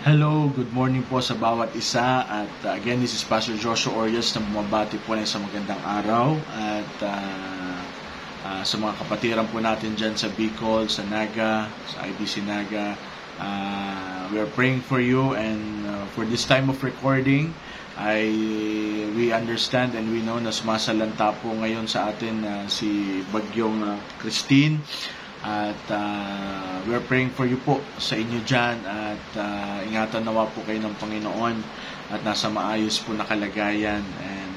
Hello, good morning po sa bawat isa at again, this is Pastor Joshua Orias na bumabati po na isang magandang araw at sa mga kapatiran po natin dyan sa Bicol, sa Naga, sa IBC Naga, we are praying for you and for this time of recording, we understand and we know na sumasalanta po ngayon sa atin si Bagyong Christine. At we're praying for you po sa inyo dyan at ingatan nawa po kayo ng Panginoon at nasa maayos po na kalagayan and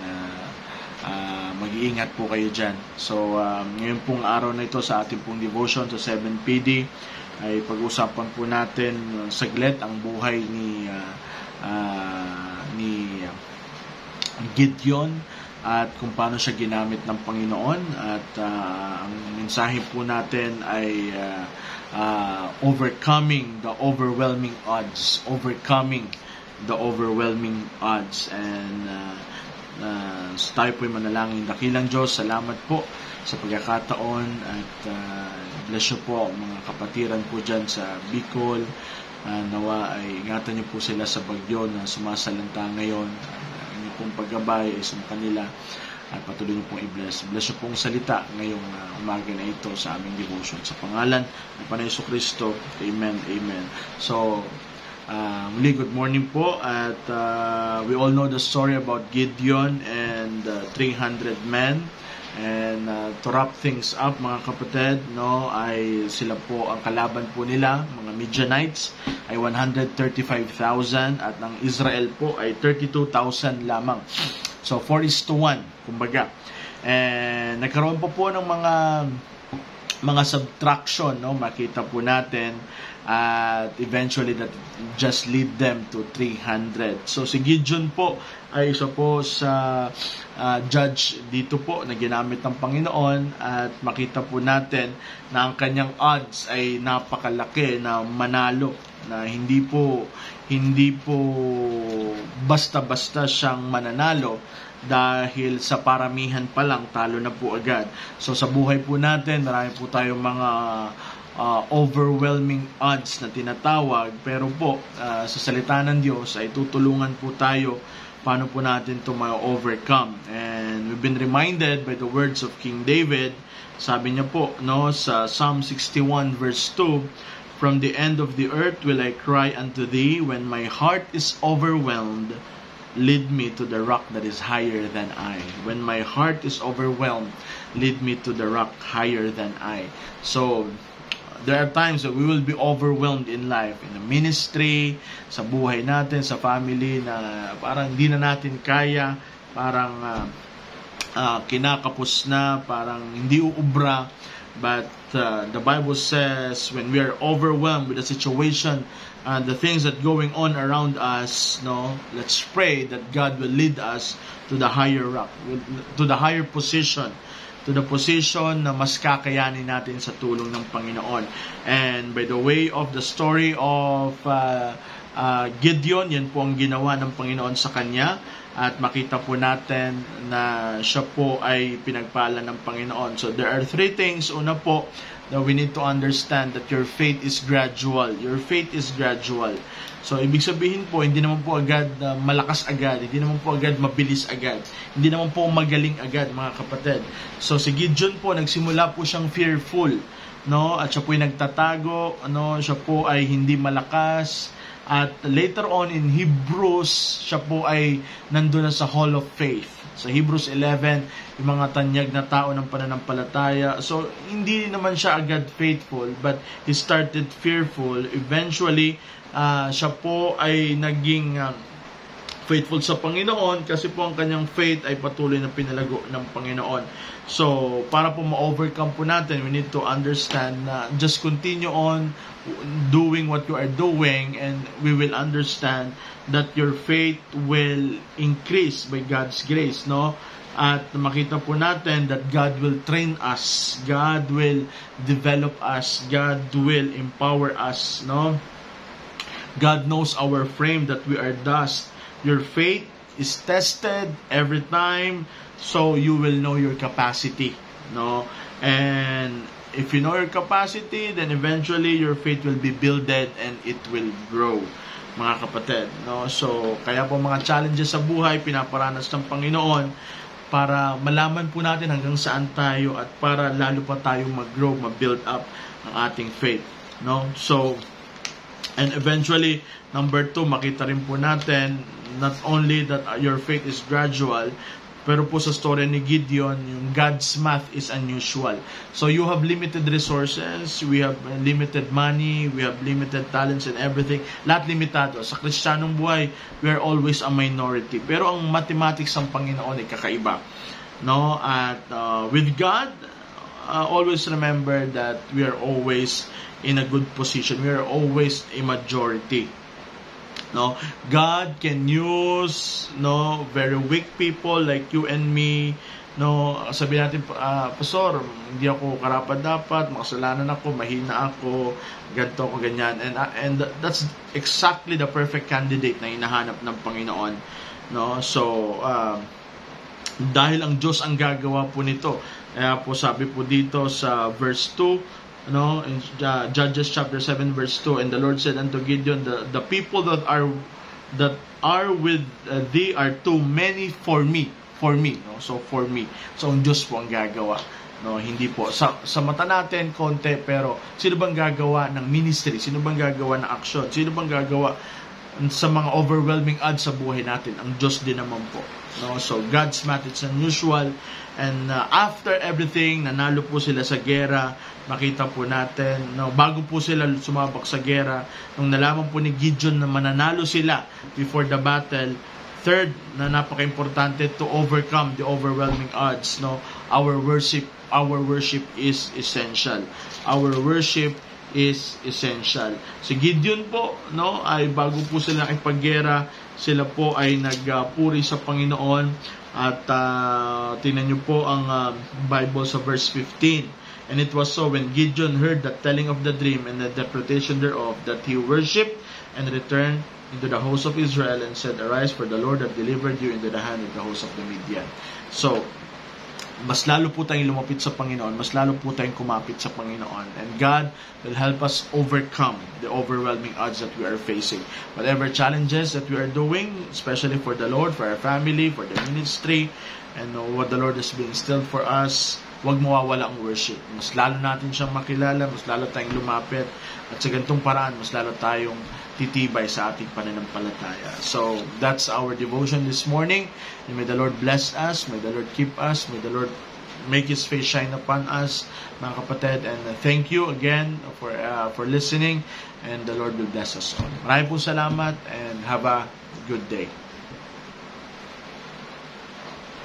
mag-iingat po kayo dyan. So ngayon pong araw na ito sa ating pong devotion sa 7PD ay pag-usapan po natin saglit ang buhay ni Gideon at kung paano siya ginamit ng Panginoon at ang mensahe po natin ay overcoming the overwhelming odds and tayo po ay manalangin. Dakilang Diyos, salamat po sa pagkakataon at bless you po mga kapatiran po dyan sa Bicol. Nawa ay ingatan niyo po sila sa bagyo na sumasalanta ngayon. Pong paggabay sa kanila at patuloy niyo pong i-bless. Bless niyo pong salita ngayong umaga na ito sa aming devotion. Sa pangalan ng Panginoon Jesucristo, Amen, Amen. So, muli good morning po at we all know the story about Gideon and 300 men. And to wrap things up mga kapatid, ay sila po ang kalaban po nila, mga Midianites ay 135,000 at ang Israel po ay 32,000 lamang. So 4:1 kumbaga. And nagkaroon po ng mga subtraction, makita po natin at eventually that just lead them to 300. So si Gideon po ay isa po sa judge dito po na ginamit ng Panginoon at makita po natin na ang kanyang odds ay napakalaki na manalo, na hindi po basta-basta siyang mananalo dahil sa paramihan pa lang talo na po agad. So sa buhay po natin marami po tayong mga overwhelming odds na tinatawag, pero po sa salita ng Diyos ay tutulungan po tayo paano po natin ito ma-overcome. And we've been reminded by the words of King David. Sabi niya po sa Psalm 61 verse 2, "From the end of the earth will I cry unto thee, when my heart is overwhelmed, lead me to the rock that is higher than I." When my heart is overwhelmed, lead me to the rock higher than I. So there are times that we will be overwhelmed in life, in the ministry, sa buhay natin, sa family, na parang hindi na natin kaya, parang kinakapos na, parang hindi uubra. But the Bible says when we are overwhelmed with the situation and the things that going on around us, let's pray that God will lead us to the higher rock, to the higher position, to the position na mas kakayanin natin sa tulong ng Panginoon. And by the way of the story of Gideon, yan po ang ginawa ng Panginoon sa kanya. At makita po natin na siya po ay pinagpala ng Panginoon. So there are three things. Una po, that we need to understand that your faith is gradual. Your faith is gradual. So, ibig sabihin po, hindi naman po agad malakas agad, hindi naman po agad mabilis agad, hindi naman po magaling agad, mga kapatid. So, si Gideon po, nagsimula po siyang fearful, at siya po ay nagtatago, siya po ay hindi malakas, at later on in Hebrews, siya po ay nandun na sa Hall of Faith. Sa Hebrews 11, yung mga tanyag na tao ng pananampalataya. So, hindi naman siya agad faithful, but he started fearful. Eventually, siya po ay naging faithful sa Panginoon kasi po ang kanyang faith ay patuloy na pinalago ng Panginoon. So, para po ma-overcome po natin, we need to understand na just continue on doing what you are doing and we will understand that your faith will increase by God's grace, At makita po natin that God will train us, God will develop us, God will empower us, God knows our frame that we are dust. Your faith is tested every time, so you will know your capacity, And if you know your capacity, then eventually your faith will be builded and it will grow. mga kapatid, no? So, kaya po mga challenges sa buhay, pinaparanas ng Panginoon para malaman po natin hanggang saan tayo at para lalo pa tayong mag-grow, ma-build up ang ating faith, no? So, and eventually, number 2, makita rin po natin not only that your faith is gradual, pero po sa story ni Gideon, yung God's math is unusual. So you have limited resources, we have limited money, we have limited talents and everything. Lahat limitado. Sa Kristiyanong buhay, we are always a minority. Pero ang mathematics ng Panginoon ay kakaiba. No? At with God, always remember that we are always in a good position. We are always a majority. No, God can use very weak people like you and me. No, sabihin natin, Pastor, hindi ako karapat-dapat, makasalanan ako, mahina ako, ganito ako, ganyan. And that's exactly the perfect candidate na hinahanap ng Panginoon. No, so dahil ang Diyos ang gagawa po nito. Kaya po sabi po dito sa verse 2, in Judges chapter 7 verse 2, and the Lord said unto Gideon, the people that are with thee are too many for me. No? So for me. So ang Diyos po ang gagawa. No, hindi po sa mata natin konti, pero sino bang gagawa ng ministry? Sino bang gagawa ng action? Sino bang gagawa sa mga overwhelming odds sa buhay natin? Ang Diyos din naman po. No, so God's math is unusual. And after everything, nanalo po sila sa gera. Makita po natin, bago po sila sumabak sa gera, nung nalaman po ni Gideon na mananalo sila before the battle, third, na napaka-importante to overcome the overwhelming odds, our worship is essential. Our worship is essential. Si Gideon po, ay bago po sila ipaggera, sila po ay nagpuri sa Panginoon. At tingnan nyo po ang Bible sa verse 15. And it was so when Gideon heard the telling of the dream and the interpretation thereof, that he worshipped and returned into the host of Israel and said, Arise, for the Lord hath delivered you into the hand of the host of the Midian. So, mas lalo po tayong lumapit sa Panginoon, mas lalo po tayong kumapit sa Panginoon. And God will help us overcome the overwhelming odds that we are facing. Whatever challenges that we are doing, especially for the Lord, for our family, for the ministry, and what the Lord has been instilled for us, huwag mawawala ang worship. Mas lalo natin siyang makilala, mas lalo tayong lumapit, at sa ganitong paraan, mas lalo tayong titibay sa ating pananampalataya. So, that's our devotion this morning. And may the Lord bless us, may the Lord keep us, may the Lord make His face shine upon us, mga kapatid. And thank you again for listening, and the Lord will bless us all. Maraming po salamat, and have a good day.